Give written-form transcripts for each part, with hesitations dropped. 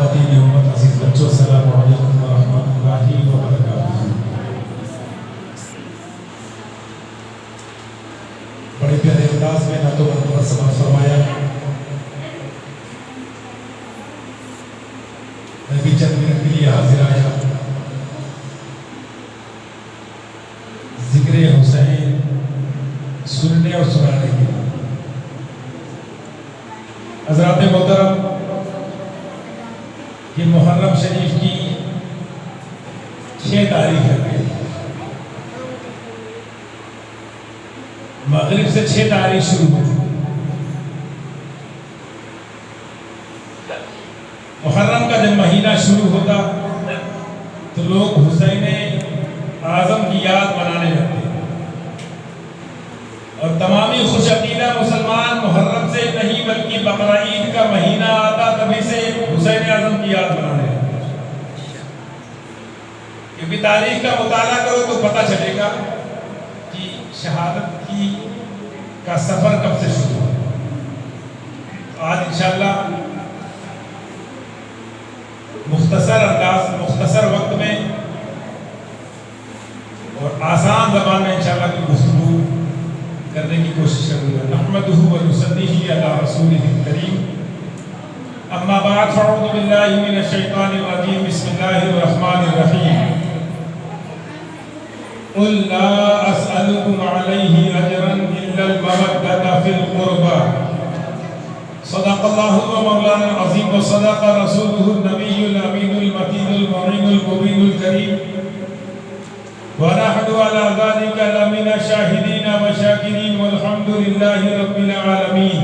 خواتین امت، عزیز بچوں، السلام علیکم ورحمۃ اللہ وبرکاتہ۔ بڑے پیارے انداز میں نعت و منقبت سماعت فرمایا۔ میں بھی چند منٹ کے لیے حاضر آیا، ذکر حسین سننے اور سنانے کے لیے۔ حضرات محترم، یہ محرم شریف کی 6 تاریخ ہے، مغرب سے 6 تاریخ شروع ہوئی۔ محرم کا جب مہینہ شروع ہوتا تو لوگ حسین اعظم کی یاد منانے لگتے، اور تمامی خوش عقیدہ مسلمان محرم سے نہیں بلکہ بقرعید کا مہینہ آتا تبھی سے حسین اعظم کی یاد منانے لگتے۔ کیونکہ تاریخ کا مطالعہ کرو تو پتہ چلے گا کہ شہادت کا سفر کب سے شروع ہوا۔ آج انشاءاللہ مختصر وقت میں اور آسان زبان میں انشاءاللہ کی گفتگو کرنے کی کوشش کروں گا۔ نحمدہ و نصلی علی رسولہ الکریم، اما بعد فاعوذ باللہ من الشیطان الرجیم، بسم اللہ الرحمن الرحیم۔ قل لا اسألکم علیہ اجرا الا المودۃ فی القربى، صدق اللہ مولانا العظیم و صدق رسولہ النبی الامین المتین المعین المبین الکریم، ونحن على ذلك لمن الشاهدين والشاكرين والحمد لله رب العالمين۔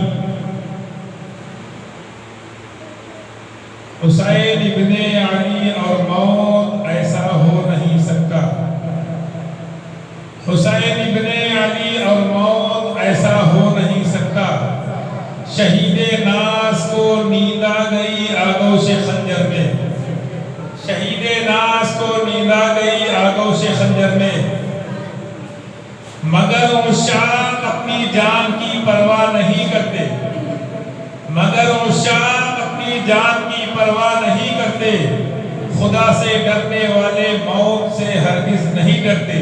حسین ابن علی اور موت ایسا ہو نہیں سکتا، حسین ابن علی اور موت ایسا ہو نہیں سکتا۔ شہید ناز کو نیند آ گئی آگوش خنجر میں، شہید ناز کو نیند آ گئی آگوش خنجر میں، مگر عشاق اپنی جان کی پرواہ نہیں کرتے، مگر عشاق اپنی جان کی پرواہ نہیں کرتے۔ خدا سے ڈرنے والے موت سے ہرگز نہیں ڈرتے،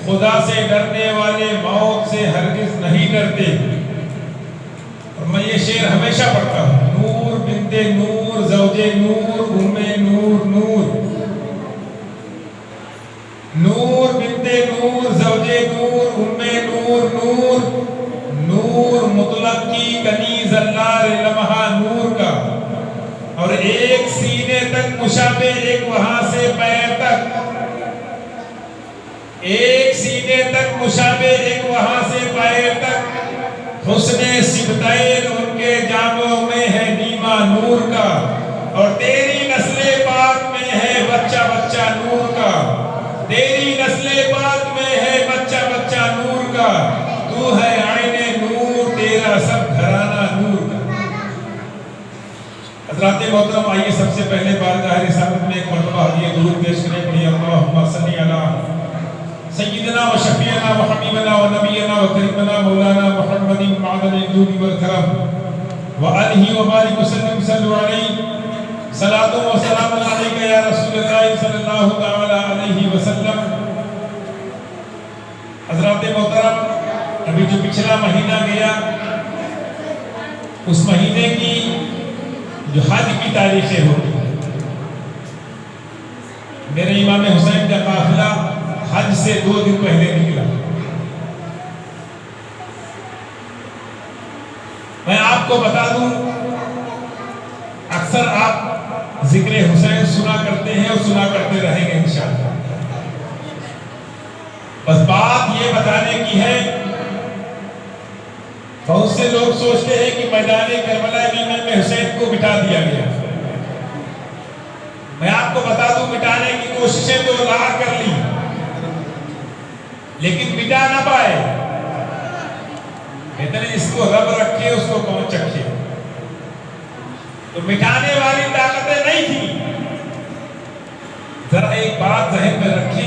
خدا سے ڈرنے والے موت سے ہرگز نہیں ڈرتے۔ اور میں یہ شعر ہمیشہ پڑھتا ہوں، نور بنت نور زوج نور ام نور نور، نور بنت نور زوج نور ام نور نور، نور مطلق کی کنیز اللہ لمحہ نور کا، اور ایک سینے تک مشابہ ایک وہاں سے پیر تک، ایک سینے تک مشابہ ایک وہاں سے پیر تک، حسن سبتین ان کے جاموں میں ہے نیما نور کا، اور تیری نسل پاک میں ہے بچہ بچہ نور کا، تیری نسل پاک میں ہے بچہ بچہ نور کا، تو ہے عین نور تیرا سب گھرانہ نور کا۔ حضرات محترم، آئیے سب سے پہلے بارگاہ رسالت میں ایک مرتبہ ہدیہ درود پیش کریں، پڑھیے اللہم صلی علی سیدنا و شفیعنا و حبیبنا و نبینا و کریمنا مولانا محمد معدن الجود والکرم و آلہ و بارک وسلم، صلوا علیہ، صلاۃ و سلام علیک یا رسول اللہ صلی اللہ تعالی علیہ وسلم۔ حضرات محترم، ابھی جو پچھلا مہینہ گیا، اس مہینے کی جو حج کی تاریخیں ہوتی، میرے امام حسین کا قافلہ حج سے 2 دن پہلے نکلا۔ میں آپ کو بتا دوں، اکثر آپ ذکر حسین سنا کرتے ہیں اور سنا کرتے رہیں گے انشاءاللہ۔ بس بات یہ بتانے کی ہے، بہت سے لوگ سوچتے ہیں کہ میدان کربلا امام حسین کو مٹا دیا گیا۔ میں آپ کو بتا دوں، مٹانے کی کوششیں تو لاکھ کر لی، لیکن مٹا نہ پائے۔ کہتے ہیں اس کو رب رکھے اس کو کون چکھے، تو مٹانے والی طاقتیں نہیں تھی۔ ذرا ایک بات ذہن میں رکھی،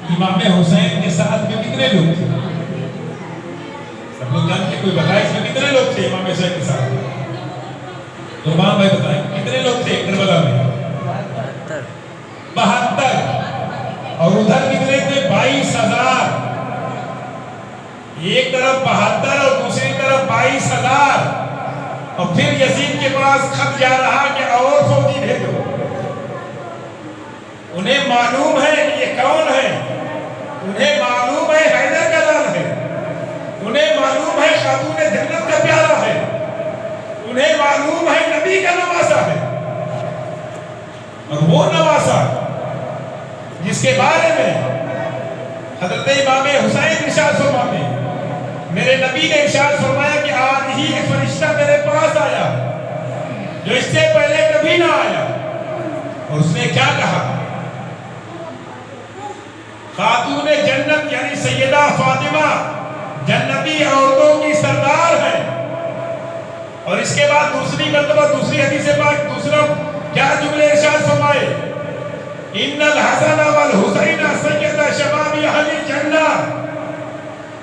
امام حسین کے ساتھ میں کتنے لوگ تھے؟ سب لوگ جانتے، کوئی بتائے اس میں کتنے لوگ تھے امام حسین کے ساتھ؟ قربان بھائی بتائیں کتنے لوگ تھے کربلا میں؟ 72. اور ادھر کتنے تھے؟ 22,000. ایک طرف 72 اور دوسری طرف 22,000. اور پھر یزید کے پاس خط جا رہا کہ اور فوجی بھیجو. انہیں معلوم ہے کہ یہ کون ہے. انہیں معلوم ہے حیدر کا نام ہے. انہیں معلوم ہے خاتون جنت کا پیارا ہے. انہیں معلوم ہے نبی کا نواسا ہے. اور وہ نواسا جس کے بارے میں حضرت امام حسین ارشاد فرماتے ہیں میرے نبی نے ارشاد فرمایا کہ آج ہی ایک فرشتہ میرے پاس آیا جو اس سے پہلے کبھی نہ آیا. اور اس نے کیا کہا؟ خاتون جنت یعنی سیدہ فاطمہ جنتی عورتوں کی سردار ہے. اور اس کے بعد دوسری مرتبہ دوسری حدیث پاک دوسرا کیا جملے ارشاد فرمائے؟ ان الحسن والحسین سیدہ شباب اہل الجنہ.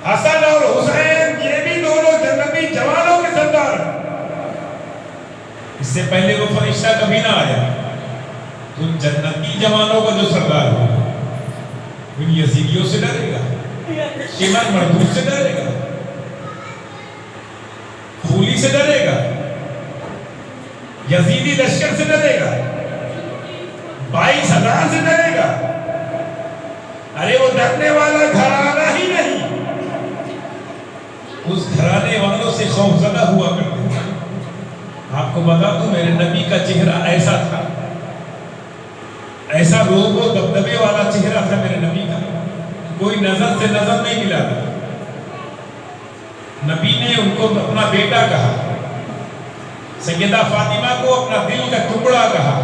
حسن اور حسین یہ بھی دونوں جنتی جوانوں کے سردار ہیں. اس سے پہلے وہ فرشتہ کبھی نہ آیا. تو جنتی جوانوں کا جو سردار ہو ان یزیدیوں سے ڈرے گا؟ شیمان مردود سے ڈرے گا؟ خولی سے ڈرے گا؟ یزیدی لشکر سے ڈرے گا؟ 22,000 سے ڈرے گا؟ ارے وہ ڈرنے والا گھرانہ ہی نہیں. اس گھرانے والوں سے خوفزدہ ہوا کرتے تھے. آپ کو بتا دوں میرے نبی کا چہرہ ایسا تھا, ایسا روب و دبدبے والا چہرہ تھا میرے نبی کا, کوئی نظر سے نظر نہیں ملا تھا. نبی نے ان کو اپنا بیٹا کہا, سیدہ فاطمہ کو اپنا دل کا ٹکڑا کہا,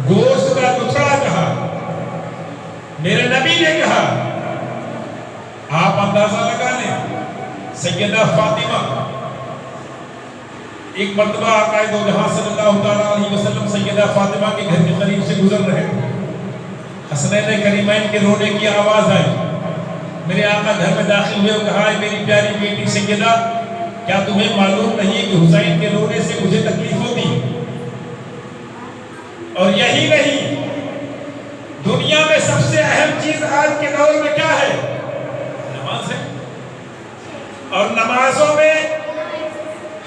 گوشت کا ٹکڑا کہا. میرے نبی نے کہا آپ اندازہ لگا لیں سیدہ فاطمہ ایک مرتبہ آقا دو جہاں صلی اللہ تعالیٰ علیہ وسلم سیدہ فاطمہ کے گھر کے قریب سے گزر رہے تھے. حسنین کریمین کے رونے کی آواز آئی. میرے آقا گھر میں داخل ہوئے اور کہا ہے میری پیاری بیٹی سیدہ کیا تمہیں معلوم نہیں کہ حسین کے رونے سے مجھے تکلیف ہوتی؟ اور یہی نہیں, دنیا میں سب سے اہم چیز آج کے دور میں کیا ہے؟ نماز ہے. اور نمازوں میں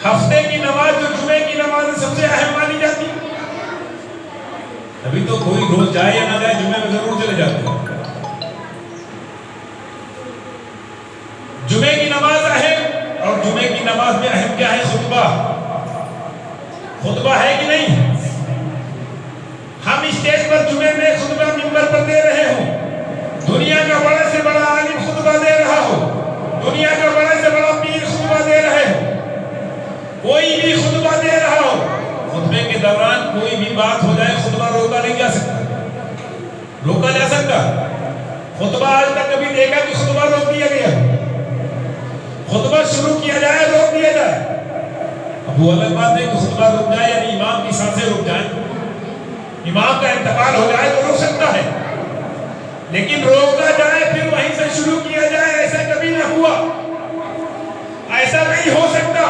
ہفتے کی نماز جو جمعے کی نماز سب سے اہم مانی جاتی. ابھی تو کوئی روز جائے یا نہ جائے جمعے میں ضرور چلے جاتے ہیں. جمعے کی نماز اہم, اور جمعے کی نماز میں اہم کیا ہے؟ خطبہ. خطبہ ہے کہ نہیں؟ ہم اسٹیج پر جمعے میں خطبہ منبر پر دے رہے ہوں, دنیا کا بڑے سے بڑا عالم خطبہ دے رہا ہو, دنیا کا بڑے سے بڑا پیر خطبہ دے رہے ہو, کوئی بھی خطبہ دے رہا ہو, خطبے کے دوران کوئی بھی بات ہو جائے خطبہ روکا نہیں جا سکتا. روکا جا سکتا؟ خطبہ آج تک کبھی دیکھا کہ خطبہ روک دیا گیا؟ خطبہ شروع کیا جائے روک دیا جائے. اب وہ الگ بات ہے کہ خطبہ رک جائے یعنی امام کی سانسیں رک جائیں, امام کا انتقال ہو جائے تو روک سکتا ہے, لیکن روکا جائے پھر وہیں سے شروع کیا جائے ایسا کبھی نہ ہوا, ایسا نہیں ہو سکتا.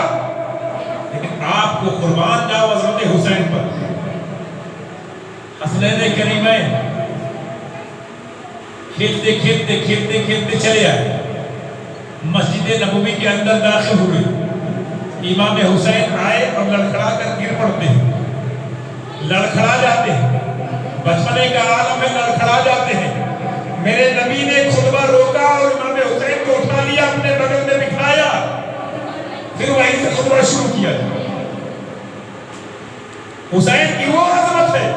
لیکن آپ کو قربان جاؤ حضرت حسین پر. حسنین کریمین کھیلتے کھیلتے کھیلتے کھیلتے چلے آئے, مسجد نبوی کے اندر داخل ہوئے. امام حسین آئے اور لڑکھڑا کر گر پڑتے ہیں, لڑکھڑا جاتے ہیں, بچپنے کا عالم میں لڑکھڑا جاتے ہیں. میرے نبی نے خطبہ روکا اور امام حسین کو اٹھا لیا, اپنے بغل میں بٹھایا, پھر وہیں سے خطبہ شروع کیا. حسین کی وہ عظمت ہے,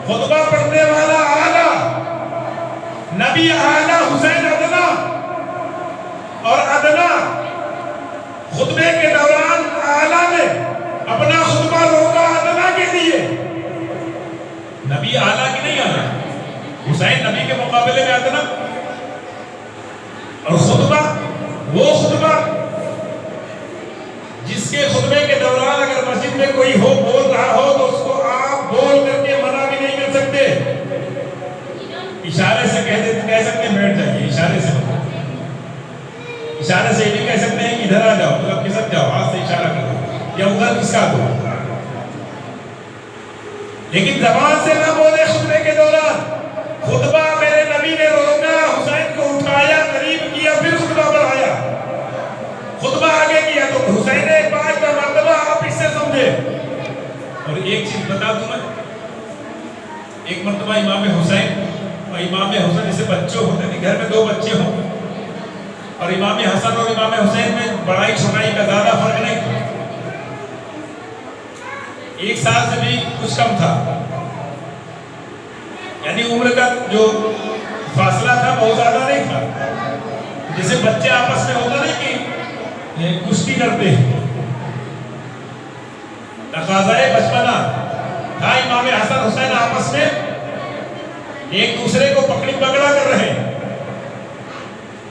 خطبہ پڑھنے والا اعلیٰ, نبی اعلیٰ, حسین ادنا, اور ادنا خطبے کے دوران اعلیٰ نے اپنا خطبہ روکا ادنا کے لیے. نبی اعلیٰ کی نہیں اعلیٰ, حسین نبی کے مقابلے میں ادنا. اور خطبہ وہ خطبہ جس کے خطبے کے دوران اگر مسجد میں کوئی ہو بول رہا ہو تو اس کو آپ بول کر کے منع بھی نہیں کر سکتے, اشارے سے کہہ سکتے بیٹھ جائیے, اشارے سے اشارے سے یہ بھی کہہ سکتے ہیں کہ ادھر آ جاؤ, مطلب کسک جاؤ, ہاتھ سے اشارہ کرو, یا ادھر کس کا دو, لیکن زبان سے نہ بولے خطبے کے دوران. خطبہ میرے نبی نے روکا، حسین کو اٹھایا، قریب کیا، پھر خطبہ بڑھایا، خطبہ آگے کیا. تو حسین ایک بات کا مرتبہ آپ اس سے سمجھے. اور ایک چیز بتا دوں میں، ایک مرتبہ امام حسین اور امام حسین جیسے بچے ہوتے ہیں، گھر میں دو بچے ہوں اور امام حسن اور امام حسین میں بڑائی چھوٹائی کا زیادہ فرق نہیں تھا، 1 سال سے بھی کچھ کم تھا، یعنی عمر کا جو فاصلہ تھا بہت زیادہ نہیں تھا. جیسے بچے آپس میں ہوتا نہیں کہ کشتی کرتے ہیں، تقاضائے بچپنا تھا. امام حسن حسین آپس میں ایک دوسرے کو پکڑی پکڑا کر رہے ہیں.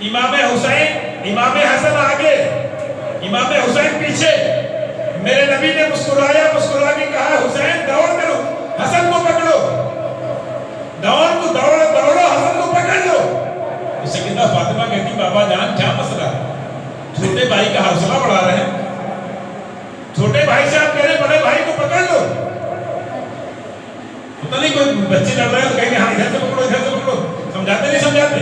امام حسین، امام حسن آگے، امام حسین پیچھے. میرے نبی نے مسکرایا، مسکرا کے کہا حسین دوڑ کرو، حسن کو پکڑو، دوڑو حسن کو پکڑ لو. سیدہ فاطمہ کہتی بابا جان کیا مسئلہ ہے؟ چھوٹے بھائی کا حوصلہ بڑھا رہے ہیں، چھوٹے بھائی سے آپ کہہ رہے بڑے بھائی کو پکڑ لو. پتہ نہیں کوئی بچے لڑ رہے ہیں تو کہیں گے ہاں ادھر سے پکڑو، ادھر سے پکڑو. سمجھاتے نہیں سمجھاتے؟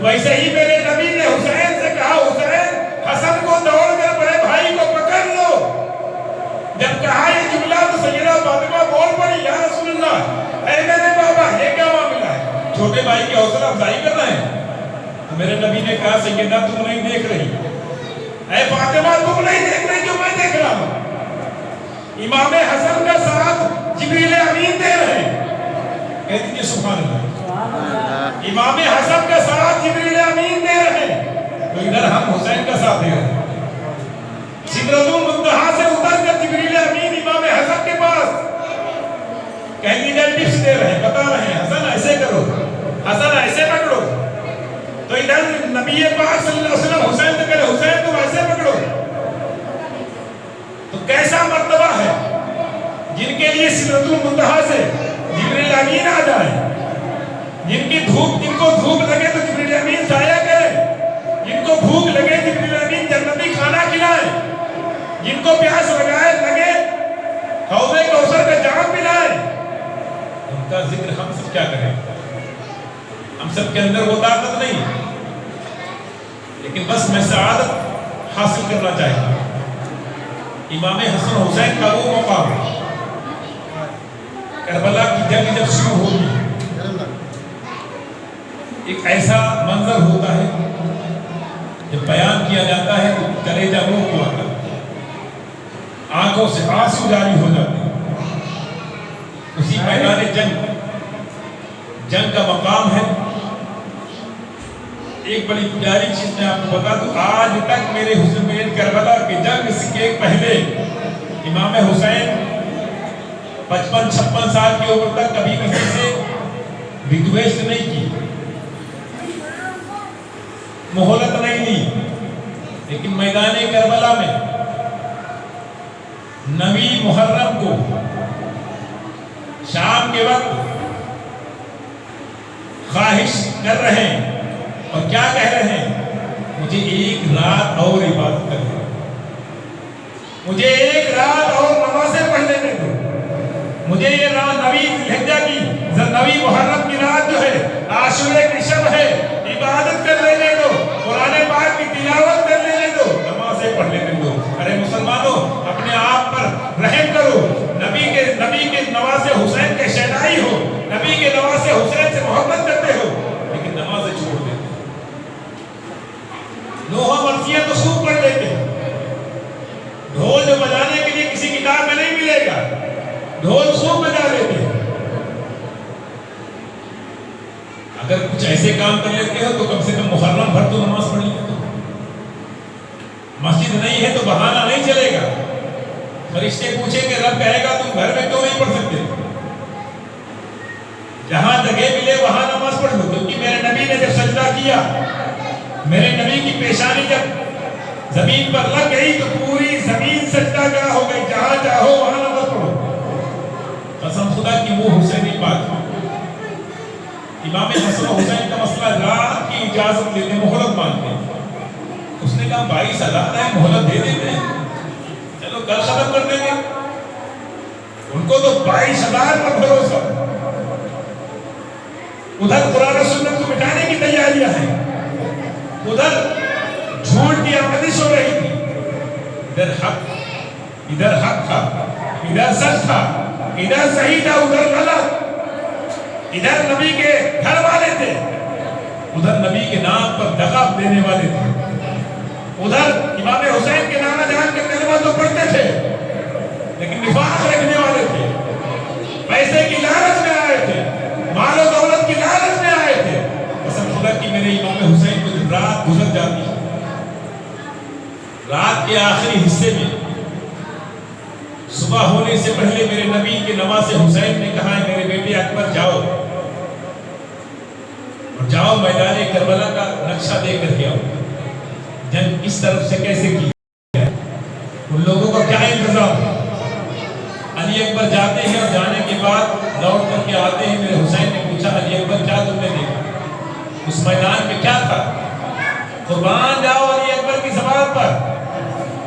ویسے ہی میرے نبی نے حسین سے کہا حسین حسن کو دوڑ کر بڑے بھائی کو پکڑ لو. جب کہا یہ جملہ تو سیدہ فاطمہ بول پڑی یا رسول اللہ، اے میرے بابا یہ کیا معاملہ ہے؟ چھوٹے بھائی کی حوصلہ افزائی کر رہے ہیں. تو میرے نبی نے کہا سیدہ تم نہیں دیکھ رہی، اے فاطمہ تم نہیں دیکھ رہی جو میں دیکھ رہا ہوں. امام حسن کا ساتھ جبریل امین دے رہے ہیں. کہتی ہیں سبحان اللہ. امام حسن کا ساتھ جبریل امین دے رہے ہیں، تو ادھر ہم حسین کا ساتھ دے رہے ہیں. سدرۃ المنتہا سے اتر کر جبریل امین امام حسن کے پاس کہیں ادھر ٹپس دے رہے ہیں، بتا رہے ہیں حسن ایسے کرو، حسن ایسے پکڑو. تو ادھر نبی پاک صلی اللہ علیہ وسلم حسین سے کہے حسین تم ایسے پکڑو. تو کیسا مرتبہ ہے جن کے لیے سدرۃ المنتہا سے جبریل امین آ جائے، جن کو دھوپ لگے تو جبریل امین سایہ کرے، جن کو بھوک لگے جبریل امین جنتی کھانا کھلائے، جن کو پیاس لگے حوض کوثر کا جام پلائے. ان کا ذکر ہم سب کیا کریں؟ ہم سب کے اندر وہ طاقت نہیں، لیکن بس میں سعادت حاصل کرنا چاہتا ہوں. امام حسن حسین کا وہ مقام کربلا کی جنگ جب شروع ہوگی، ایک ایسا منظر ہوتا ہے جب بیان کیا جاتا ہے تو کلیجہ روح کو آتا ہے، آنکھوں سے آنسو جاری ہو جاتے ہیں. اسی میدان جنگ کا مقام ہے. ایک بڑی پیاری چیز میں آپ کو بتا دوں، آج تک میرے حسین کربلا کی جنگ سے پہلے امام حسین 55-56 سال کی عمر تک کبھی کسی سے ریکویسٹ نہیں کی، مہلت نہیں دی. لیکن میدان کربلا میں 9 محرم کو شام کے وقت خواہش کر رہے ہیں اور کیا کہہ رہے ہیں؟ مجھے ایک رات اور عبادت کرنے دو، مجھے ایک رات اور نمازیں پڑھنے دو، مجھے یہ رات 9 ذوالحجہ کی 9 محرم کی رات جو ہے عاشورے کی شب ہے، عبادت کر لینے دو، قرآن پاک کی تلاوت کر لینے دو، نمازیں پڑھ لینے دو. ارے مسلمانوں اپنے آپ پر رحم کرو. نبی کے نواز حسین کے شہدائی ہو، نبی کے نواز حسین سے محبت کرتے ہو، لیکن نمازیں چھوڑ دیتے. لوہا مرثیہ تو خوب پڑھ لیتے ہیں، ڈھول جو بجانے کے لیے کسی کتاب میں نہیں ملے گا، ڈھول خوب بجا لیتے ہیں. اگر کچھ ایسے کام کر لیتے ہو تو کم سے کم محرم بھر تو نماز پڑھ لیتے ہو. مسجد نہیں ہے تو بہانہ نہیں چلے گا. فرشتے پوچھیں کہ رب کہے گا تم گھر میں کیوں نہیں پڑھ سکتے؟ جہاں جگہ ملے وہاں نماز پڑھ لو. کیونکہ میرے نبی نے جب سجدہ کیا، میرے نبی کی پیشانی جب زمین پر لگ گئی تو پوری زمین سجدہ گاہ ہو گئی. جہاں چاہو وہاں نماز پڑھو. قسم خدا کی وہ حسینی بات. امام حسن حسین کا مسئلہ رات کی اجازت لیتے، مہلت مانگتے. اس نے کہا 22 رات ہے، مہلت دے دیتے ہیں، چلو کل ختم کر دیں گے. ان کو تو 22,000 پر بھروسہ، ادھر قرآن و سنت کو مٹانے کی تیاریاں ہیں، ادھر جھوٹ کی آمدش ہو رہی تھی، ادھر حق تھا، ادھر سچ تھا، ادھر صحیح تھا، ادھر غلط، ادھر نبی کے گھر والے تھے، ادھر نبی کے نام پر دغا دینے والے تھے، ادھر امام حسین کے نام جان کے کلمہ تو پڑھتے تھے لیکن نفاق رکھنے والے تھے، پیسے کی لالچ میں آئے تھے، مال و دولت کی لالچ میں آئے تھے۔ قسم خدا کی میرے امام حسین کو جب رات گزر جاتی، رات کے آخری حصے میں صبح ہونے سے پہلے میرے نبی کے نواسے حسین نے کہا ہے میرے بیٹے اکبر جاؤ اور جاؤ میدان کربلا کا نقشہ دیکھ کر کے آؤ، جنگ کس طرف سے کیسے کی ہے، ان لوگوں کا کیا انتظام۔ علی اکبر جاتے ہیں اور جانے کے بعد لوٹ کر کے آتے ہیں، میرے حسین نے پوچھا علی اکبر کیا تم نے دیکھا، اس میدان میں کیا تھا؟ قربان جاؤ علی اکبر کی زبان پر،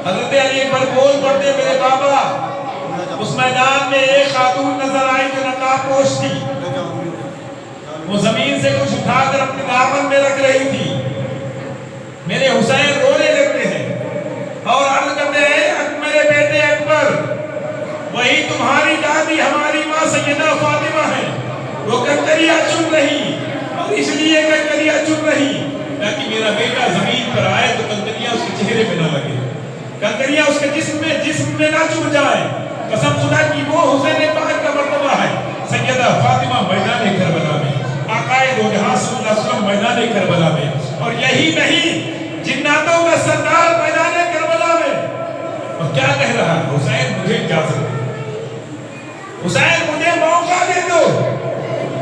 حضرت علی اکبر بول پڑتے میرے بابا اس میدان میں ایک خاتون نظر آئی جو نقاب پوش تھی، وہ زمین سے کچھ اٹھا کر اپنے دامن میں رکھ رہی تھی۔ میرے حسین رونے لگتے ہیں اور عرض کرتے ہیں میرے بیٹے اکبر وہی تمہاری دادی ہماری ماں سیدہ فاطمہ ہے، وہ کنکریاں چن رہی اور اس لیے کنکریاں چن رہی تاکہ میرا بیٹا زمین پر آئے تو کنکریاں اس کے چہرے پہ نہ لگے، کنکریاں اس کے جسم میں نہ چبھ جائے۔ قسم خدا کی وہ حسین پاک کا مرتبہ ہے، سیدہ فاطمہ میدان کربلا میں، آقا دو جہاں صلی اللہ علیہ وسلم میدان کربلا میں، اور یہی نہیں جناتوں کا سردار میدان کربلا میں، اور کیا کہہ رہا ہے حسین مجھے اجازت دے، حسین مجھے موقع دے دو۔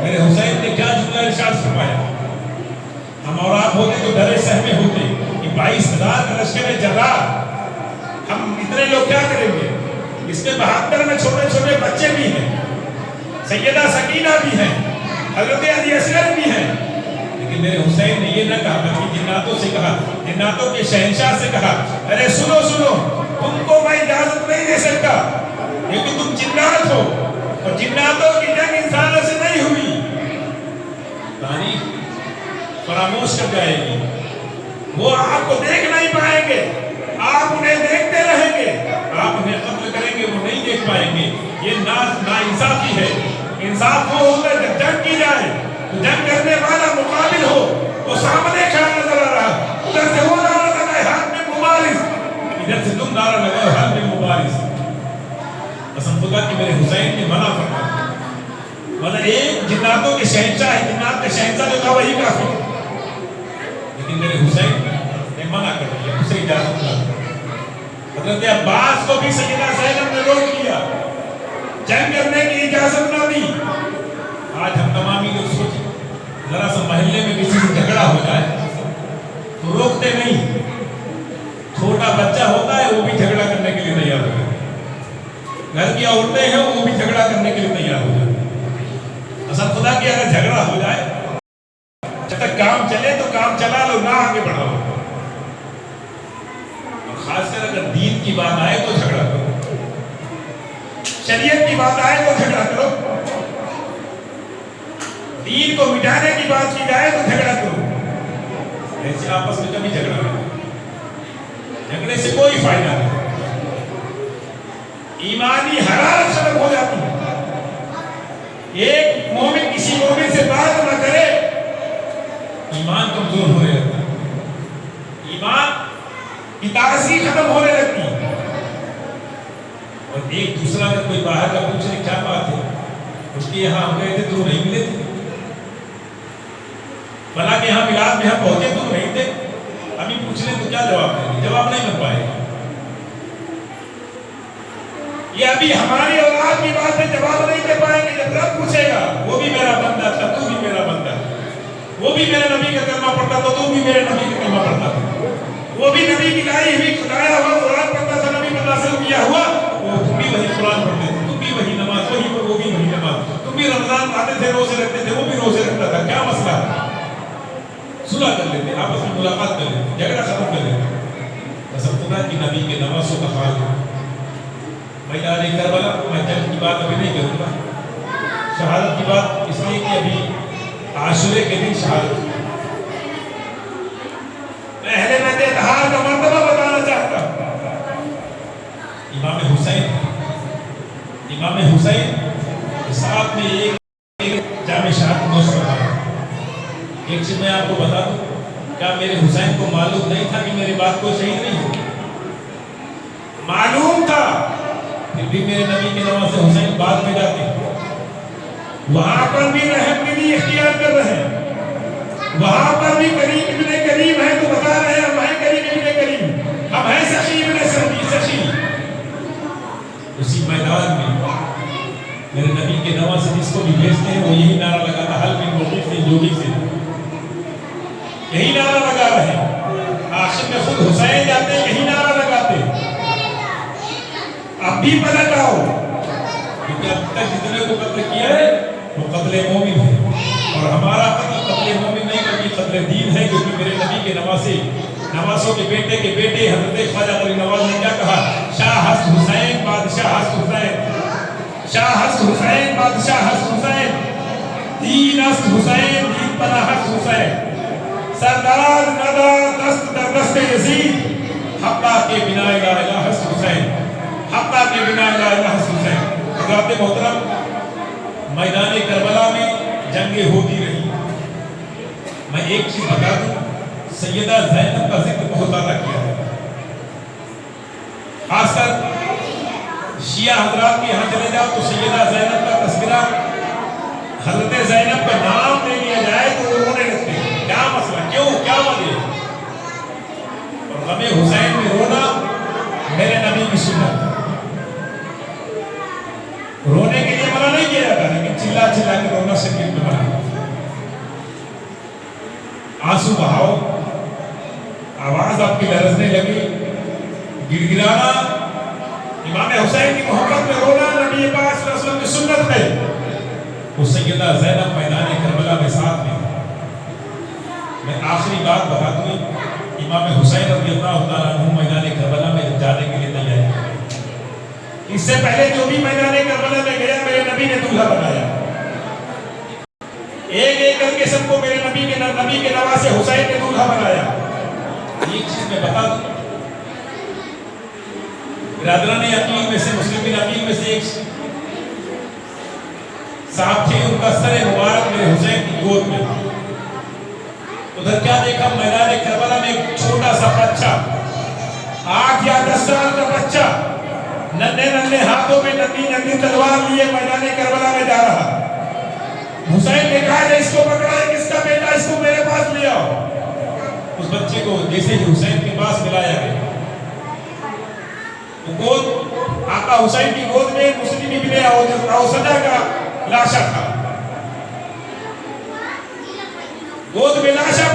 میرے حسین نے کیا جملہ ارشاد فرمایا، ہم اور آپ ہوتے تو ڈرے سہمے ہوتے کہ 22,000 کا لشکر جرار، ہم اتنے لوگ کیا کریں گے، اس میں 72 میں چھوٹے چھوٹے بچے بھی ہیں، سیدہ سکینہ بھی ہیں، حضرت علی اصغر بھی ہیں، لیکن میرے حسین نے یہ نہ کہا بلکہ جناتوں سے کہا، جناتوں کے شہنشاہ سے کہا ارے سنو سنو تم کو میں اجازت نہیں دے سکتا کیونکہ تم جنات ہو اور جناتوں کی جنگ انسانوں سے نہیں ہوئی، تاریخ فراموش کر جائے گی، وہ آپ کو دیکھ نہیں پائیں گے، آپ انہیں دیکھتے رہیں گے، آپ انہیں قتل کریں گے وہ نہیں دیکھ پائیں گے، یہ ناانصافی ہے۔ انصاف وہ ہوتا ہے جب جنگ کی جائے تو جنگ کرنے والا مقابل ہو، تو سامنے کھڑا نظر آ رہا، ادھر سے وہ نعرہ لگائے ہاتھ میں مبارز، ادھر سے تم نعرہ لگائے ہاتھ میں مبارز۔ قسم خدا کہ میرے حسین نے منع فرمایا، ورنہ ایک جناتوں کے شہنشاہ ہے، جنات کے شہنشاہ جو تھا وہی کافی، لیکن میرے حسین نے منع کر دیا، اسے اجازت نہ دی۔ حضرت عباس کو بھی سیدہ زینب نے روک لیا، جنگ کرنے کی اجازت نہ دی۔ آج ہم تمامی لوگ سوچیں ذرا سا محلے میں کسی سے جھگڑا ہو جائے تو روکتے نہیں، چھوٹا بچہ ہوتا ہے وہ بھی جھگڑا کرنے کے لیے تیار ہو جاتا ہے، گھر کی عورتیں ہیں وہ بھی جھگڑا کرنے کے لیے تیار ہو جاتی ہیں۔ قسم خدا کی اگر جھگڑا ہو جائے جب تک کام چلے تو کام چلا لو، نہ آگے بڑھاؤ، اور خاص کر اگر دین کی بات آئے تو جھگڑا کرو، شریعت کی بات آئے تو جھگڑا کرو، دین کو مٹانے کی بات کی جائے تو جھگڑا کرو، ایسے آپس میں کبھی جھگڑا نہیں، جھگڑے سے کوئی فائدہ نہیں، ایمانی حرارت سبب ہو جاتی ہے، ایک مومن کسی مومن سے بات نہ کرے ایمان کمزور ہونے لگتا ہے، ایمان کی تاثیر ختم ہونے لگتی ہے، اور ایک دوسرا اگر کوئی باہر کا پوچھے کیا بات ہے اس کے یہاں ہم گئے تھے تو نہیں ملے تھے، بلا کہ یہاں میلاد میں ہم پہنچے تو نہیں تھے، ابھی پوچھ لیں تو کیا جواب دیں گے، جواب نہیں مل پائے گا۔ یہ ابھی ہماری اولاد کی بات ہے، جواب نہیں دے پائیں گے، جب رب پوچھے گا وہ بھی میرا بندہ تھا تو بھی میرا بندہ، وہ بھی میرے نبی کا کلمہ پڑھتا تھا تو بھی میرے نبی کا کلمہ پڑھتا تھا، وہ بھی نبی کی لائی ہوئی خدایا ہوا قرآن پڑھتا تھا، نبی پر نازل کیا ہوا، تم بھی وہی قرآن پڑھتے تھے، تم بھی وہی نماز، وہ بھی وہی نماز، تم بھی رمضان آتے تھے روزے رکھتے تھے، وہ بھی روزے رکھتا تھا، کیا مسئلہ ہے؟ صلح کر لیتے، آپس میں ملاقات کر لیتے، جھگڑا ختم کر لیتے۔ قسم خدا کی نبی کے نواسوں کا حال ہے، میدان کربلا میں جنگ کی بات ابھی نہیں کروں گا، شہادت کی بات اس لیے کہ ابھی عاشورے کے دن شہادت کی۔ میں اہل بیت اطہار کا مرتبہ بتانا چاہتا ہوں۔ امام حسین ساتھ میں ایک جامع شہادت نوش فرمایا۔ ایک چیز میں آپ کو بتا دوں، کیا میرے حسین کو معلوم نہیں تھا کہ میرے بعد کوئی شہید نہیں ہو؟ معلوم تھا، پھر بھی میرے نبی کے نام سے حسین بعد میں جاتے ہیں، وہاں پر بھی رحم دلی اختیار کر رہے ہیں، وہاں پر بھی کریم ابن کریم ہے تو بتا رہے ہیں ہم ہیں کریم ابن کریم، ہم ہیں سخی ابن سخی۔ اسی میدان میں میرے نبی کے نام سے جس کو بھی بھیجتے ہیں وہ یہی نعرہ لگاتا حل بن مغیث سے جوگی سے، یہی نعرہ لگا رہے ہیں۔ آخر میں خود حسین جاتے ہیں، یہی نعرہ لگاتے ہیں، اب بھی پلٹ آؤ، کیونکہ اب تک جتنے کو قتل کیا ہے وہ قتل مومن ہے، اور ہمارا قتل مومن نہیں بلکہ قتل دین ہے، کیونکہ میرے نبی کے نواسوں کے بیٹے حضرت خواجہ علی نواز نے کیا کہا؟ شاہ ہست حسین بادشاہ ہست حسین، شاہ ہست حسین بادشاہ ہست حسین، دین ہست حسین دین پناہ ہست حسین، سردار ندا دست در دست یزید، حقہ کے بنا الہ الہ ہست حسین، حقہ کے بنا الہ الہ ہست حسین۔ حضرات محترم، میدان کربلا میں جنگیں ہوتی رہی۔ میں ایک چیز بتا دوں، سیدہ زینب کا ذکر بہت زیادہ کیا ہے، خاص کر شیعہ حضرات کے یہاں چلے جاؤ تو سیدہ زینب کا تذکرہ، حضرت زینب کا نام لے لیا جائے تو وہ رونے لگتے ہیں۔ کیا مسئلہ، کیوں، کیا وجہ؟ اور غم حسین میں رونا میرے نبی کی سنت، رونے کے لیے منع نہیں کیا جاتا، لیکن چلا چلا کے رونا شریعت میں منع۔ آنسو بہاؤ، آواز آپ کی لرزنے لگی، گر گرانا، امام حسین کی محبت میں رونا نبی پاک صلی اللہ علیہ وسلم کی سنت ہے۔ وہ سیدہ زینب میدان کربلا میں ساتھ میں۔ میں آخری بات بتا دوں، امام حسین رضی اللہ تعالیٰ عنہ میدان کربلا میں جانے کے لیے تیار ہے۔ اس سے پہلے جو بھی میدان کربلا میں گیا میرے نبی نے دولہا بنایا، ایک ایک کر کے سب کو میرے نبی کے نواسے حسین نے دولہا بنایا۔ ایک چیز میں بتا دوں، برادران عقیل میں سے، مسلمین عقیل میں سے ایک صاحب تھے، ان کا سر مبارک میرے حسین کی گود میں، ادھر کیا دیکھا؟ میدان کربلا میں ایک چھوٹا سا بچہ، 8 یا 10 سال کا بچہ، ننھے ہاتھوں میں ننھی تلوار لیے میدان کربلا میں جا رہا۔ حسین نے کہا کہ اس کو پکڑا ہے، کس کا بیٹا، اس کو میرے پاس لے آؤ۔ اس بچے کو جیسے ہی حسین کے پاس ملایا گیا، گود آقا حسین کی گود میں مسلم ابن اوسجہ کا لاشا تھا، گود میں لاشا